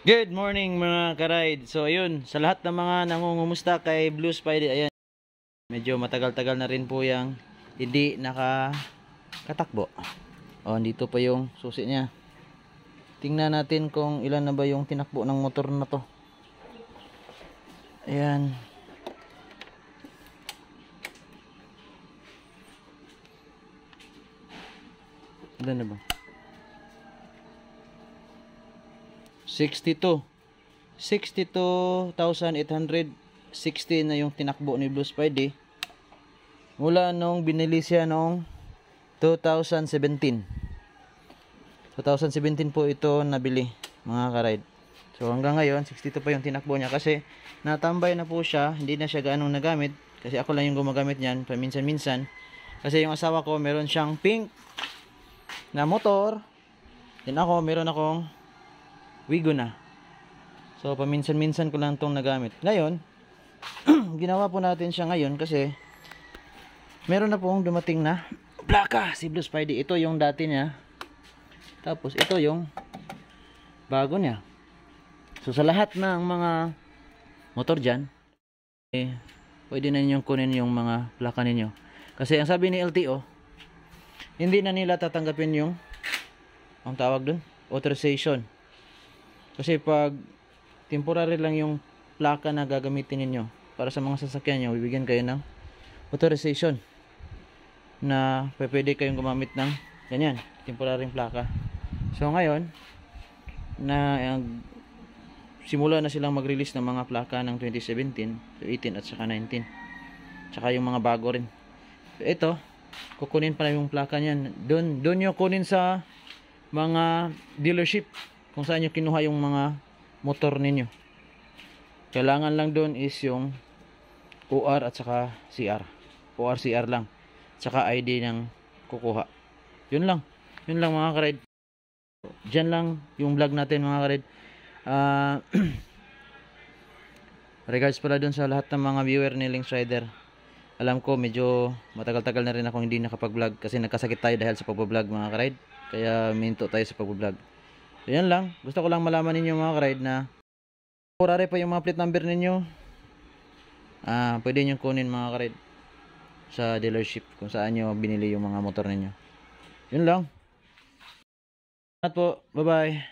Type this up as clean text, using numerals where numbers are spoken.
Good morning mga ka-ride. So ayun, sa lahat ng mga nangungumusta kay Blue Spidey, ayan, medyo matagal-tagal na rin po yang hindi nakakatakbo. O, dito pa yung susi niya. Tingnan natin kung ilan na ba yung tinakbo ng motor na to. Ayan. Ilan na ba? 62,860 na yung tinakbo ni Blue Spidey mula nung binili siya nung 2017 po ito nabili mga ka-ride. So hanggang ngayon 62 pa yung tinakbo niya kasi natambay na po siya, hindi na siya gaanong nagamit kasi ako lang yung gumagamit niyan paminsan-minsan kasi yung asawa ko meron siyang pink na motor, din ako meron akong Wigo na. So paminsan-minsan ko lang itong nagamit. Ngayon, ginawa po natin siya ngayon kasi meron na pong dumating na plaka si Blue Spidey. Ito yung dati niya. Tapos ito yung bago niya. So sa lahat ng mga motor dyan, pwede na ninyong kunin yung mga plaka ninyo. Kasi ang sabi ni LTO, hindi na nila tatanggapin yung ang tawag dun, authorization. Kasi pag temporary lang yung plaka na gagamitin ninyo para sa mga sasakyan nyo, bibigyan kayo ng authorization na pwede kayong gumamit ng ganyan, temporary plaka. So ngayon na simula na silang mag-release ng mga plaka ng 2017, so 18 at saka 19, saka yung mga bago rin. So ito, kukunin pa yung plaka niyan. Doon nyo kunin sa mga dealership kung saan nyo kinuha yung mga motor ninyo. Kailangan lang doon is yung OR at saka CR. OR CR lang. Saka ID ng kukuha. Yun lang mga ka-ride. Diyan lang yung vlog natin mga ka-ride. Regards pala doon sa lahat ng mga viewer ni Links Rider. Alam ko medyo matagal-tagal na rin akong hindi nakapag-vlog kasi nagkasakit tayo dahil sa pag-vlog mga ka-ride. Kaya minto tayo sa pag-vlog. So yan lang, gusto ko lang malaman ninyo mga ka-ride na temporary pa yung mga plate number ninyo. Pwede nyo kunin mga ka-ride sa dealership kung saan nyo binili yung mga motor ninyo. Yun lang. Salamat po, bye bye.